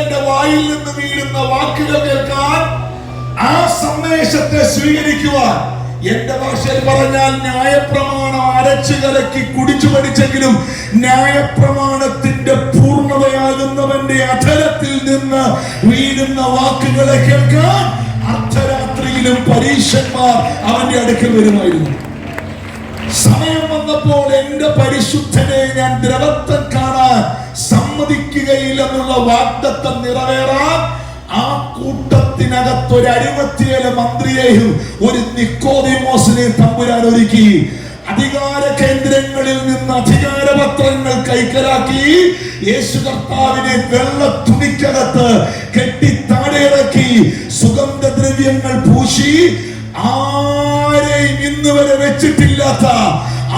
ദൈവപുത്രന്റെ വായിൽ നിന്ന് വീഴുന്ന വാക്കുകൾ കേൾക്കാൻ, ആ സന്ദേശത്തെ സ്വീകരിക്കുവാൻ, എന്റെ ഭാഷയിൽ പറഞ്ഞാൽ ന്യായപ്രമാണം അരച്ചു കലക്കി കുടിച്ചു പഠിച്ചെങ്കിലും ന്യായപ്രമാണത്തിന്റെ പൂർണ്ണതയാകുന്നവന്റെ അധരത്തിൽ നിന്ന് വീഴുന്ന വാക്കുകളെ കേൾക്കാൻ അർദ്ധരാത്രിയിലും പരീക്ഷന്മാർ അവന്റെ അടുക്കൽ വരുമായിരുന്നു. സമയം വന്നപ്പോൾ എന്റെ പരിശുദ്ധനെ ഞാൻ ദ്രവത്വം കാണാൻ സമ്മതിക്കുകയില്ലെന്നുള്ള വാഗ്ദത്തം നിറവേറാൻ ആ കൂട്ടത്തിനകത്ത് ഒരു അരിമത്യേല മന്ത്രിയെയും ഒരു നിക്കോദിമോസിനെയും തമ്പുരാൻ ഒരുക്കി. അധികാര കേന്ദ്രങ്ങളിൽ നിന്ന് അധികാരപത്രങ്ങൾ കൈക്കലാക്കി യേശു കർത്താവിനെ വെള്ള തുണിക്കകത്ത് കെട്ടി താഴെയിറക്കി സുഗന്ധദ്രവ്യങ്ങൾ പൂശി ആരെയും ഇന്ന് വരെ വെച്ചിട്ടില്ലാത്ത,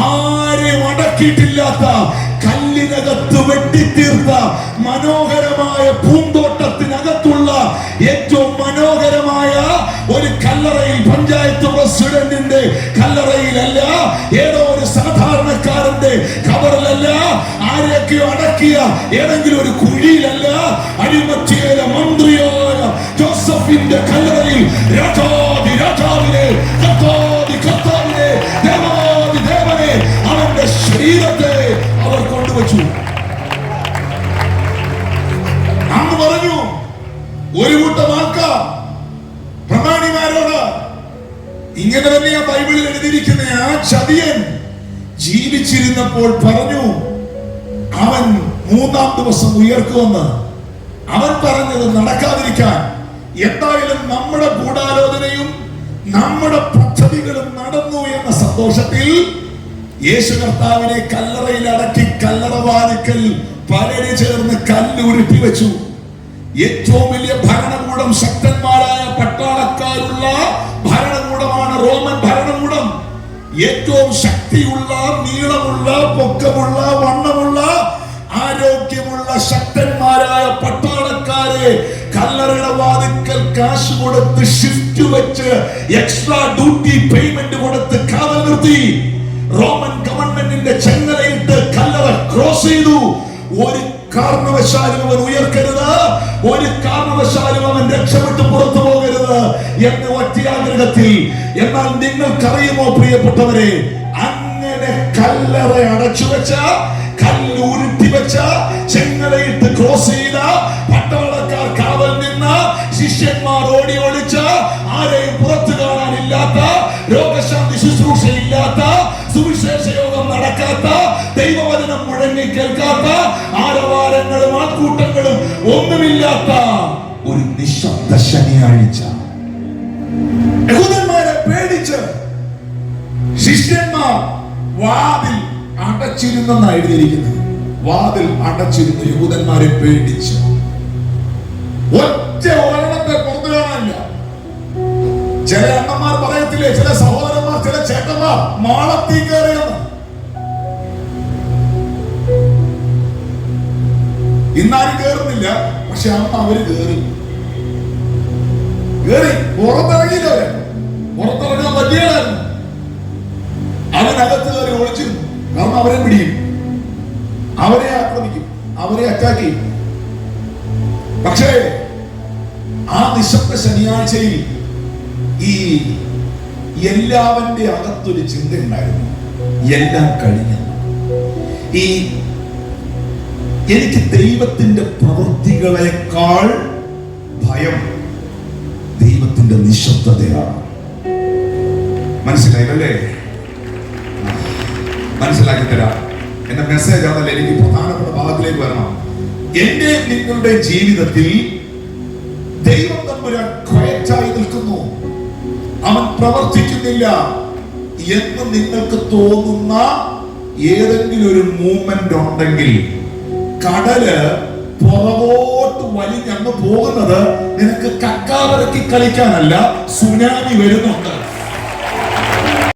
ആരെയും അടക്കിയിട്ടില്ലാത്ത, കല്ലിനകത്ത് വെട്ടിത്തീർത്ത മനോഹരമായ പൂന്തോട്ടത്തിനകത്തുള്ള ഏറ്റവും മനോഹരമായ ഒരു കല്ലറയിൽ, പഞ്ചായത്ത് പ്രസിഡന്റിന്റെ കല്ലറയിലല്ല, ഏതോ ഒരു സാധാരണക്കാരന്റെ ഖബറിലല്ല, ആരെയൊക്കെയോ അടക്കിയ ഏതെങ്കിലും ഒരു കുഴിയിലല്ല, അരിമത്യേല മന്ത്രിയായ ജോസഫിന്റെ കല്ലറയിൽ രാജാതി രാജാവിനെ, കർത്താതി കർത്താവിനെ, ദേവാതി ദേവനെ, അവന്റെ ശരീരത്തെ അവർ കൊണ്ടുവച്ചു. അന്ന് പറഞ്ഞു ഒരു കൂട്ടം ആൾക്കാർ പ്രമാണിമാരോട്, ഇങ്ങനെ തന്നെയാ ബൈബിളിൽ എഴുതിയിരിക്കുന്ന, ആ ചതിയൻ ജീവിച്ചിരുന്നപ്പോൾ പറഞ്ഞു അവൻ 3-ാം ദിവസം ഉയർക്കുമെന്ന്. അവൻ പറഞ്ഞത് നടക്കാതിരിക്കാൻ എന്തായാലും നമ്മുടെ ഗൂഢാലോചനയും നമ്മുടെ പദ്ധതികളും നടന്നു എന്ന സന്തോഷത്തിൽ യേശു കർത്താവിനെ കല്ലറയിൽ അടക്കി കല്ലറവാതിക്കൽ പലര് ചേർന്ന് കല്ല് ഉരുട്ടി വെച്ചു. ഏറ്റവും വലിയ ഭരണകൂടം, ശക്തന്മാരായ പട്ടാളക്കാരുള്ള ഭരണകൂടമാണ് റോമൻ ഭരണകൂടം. ഏറ്റവും ശക്തിയുള്ള, നീളമുള്ള, പൊക്കമുള്ള, വണ്ണമുള്ള, ആരോഗ്യമുള്ള ശക്തന്മാരായ പട്ടാളക്കാരെ കല്ലറയുടെ വാതിക്കൽ കാശ് കൊടുത്ത് ഷിഫ്റ്റ് വെച്ച് എക്സ്ട്രാ ഡ്യൂട്ടി പേയ്മെന്റ് കൊടുത്ത് കാവൽ നിർത്തി. റോമൻ ഗവൺമെന്റിന്റെ ചെങ്ങലയിട്ട് കല്ലറ ക്രോസ് ചെയ്തു. ഒരു കാരണവശാലും അവൻ ഉയർക്കരുത്, ഒരു കാരണവശാലും അവൻ രക്ഷപ്പെട്ട് പുറത്തു പോകരുത് എന്ന ഒറ്റയാഗ്രഹത്തിൽ. എന്നാൽ നിങ്ങൾക്കറിയുമോ പ്രിയപ്പെട്ടവരെ, അങ്ങനെ കല്ലറ അടച്ചു വെച്ച, കല്ല് ഉരുട്ടി വെച്ച, ചെങ്ങലയിട്ട് ക്രോസ് ചെയ്ത, പട്ടാളക്കാർ കാവൽ നിന്ന, ശിഷ്യന്മാർ ഓടി ഒളിച്ച, ആരെയും പുറത്തു കാണാനില്ലാത്ത, രോഗശാന്തി ശുശ്രൂഷ ഇല്ലാത്ത, സുവിശേഷ യോഗം നടക്കാത്ത, ദൈവവചനം മുഴങ്ങി കേൾക്കാത്ത, ആരവാരങ്ങളും ആൾക്കൂട്ടങ്ങളും ഒന്നുമില്ലാത്ത ഒരു നിശബ്ദ ശനിയാഴ്ച. യഹൂദന്മാരെ പേടിച്ച് ശിഷ്യന്മാർ വാതിൽ അടച്ചിരുന്നെന്നാണ് എഴുതിയിരിക്കുന്നത്. വാതിൽ അടച്ചിരുന്നു, യഹൂദന്മാരെ പേടിച്ച്. ഒറ്റ ഒരെണ്ണത്തെ പുറത്തു കാണാനില്ല. ചില അമ്മമാർ പറയത്തില്ലേ, ചില സഹോദരന്മാർ, ചില ചേട്ടന്മാർ മാളത്തിൽ കയറിയെന്ന്. ഇന്നാരും കേറുന്നില്ല, പക്ഷെ അന്ന് അവര് കേറി പുറത്തിറങ്ങിയില്ല. അവരെ പുറത്തിറങ്ങാൻ പറ്റിയായിരുന്നു. അവനകത്ത് കയറി ഒളിച്ചിരുന്നു. കാരണം അവരെ പിടിക്കും, അവരെ ആക്രമിക്കും, അവരെ അറ്റാക്ക് ചെയ്യും. പക്ഷേ ആ നിശബ്ദ ശനിയാഴ്ചയിൽ ഈ എല്ലാവന്റെ അകത്തൊരു ചിന്തയുണ്ടായിരുന്നു, എല്ലാം കഴിഞ്ഞു. ഈ എനിക്ക് ദൈവത്തിന്റെ പ്രവൃത്തികളെക്കാൾ ഭയം ദൈവത്തിന്റെ നിശബ്ദതയാണ്. മനസ്സിലായില്ലേ? മനസ്സിലാക്കി തരാം. എന്റെ മെസ്സേജ് ആണല്ലോ, എനിക്ക് പ്രധാനപ്പെട്ട ഭാഗത്തിലേക്ക് വരണം. എന്റെ നിങ്ങളുടെ ജീവിതത്തിൽ ദൈവം തമ്പുരാൻ ക്വയറ്റായി നിൽക്കുന്നു, അവൻ പ്രവർത്തിക്കുന്നില്ല എന്ന് നിങ്ങൾക്ക് തോന്നുന്ന ഏതെങ്കിലും ഒരു മൂവ്മെന്റ് ഉണ്ടെങ്കിൽ, കടല് പുറകോട്ട് വലിഞ്ഞങ്ങ് പോകുന്നത് നിനക്ക് കക്കാവരക്കി കളിക്കാനല്ല, സുനാമി വരുന്നുണ്ട്.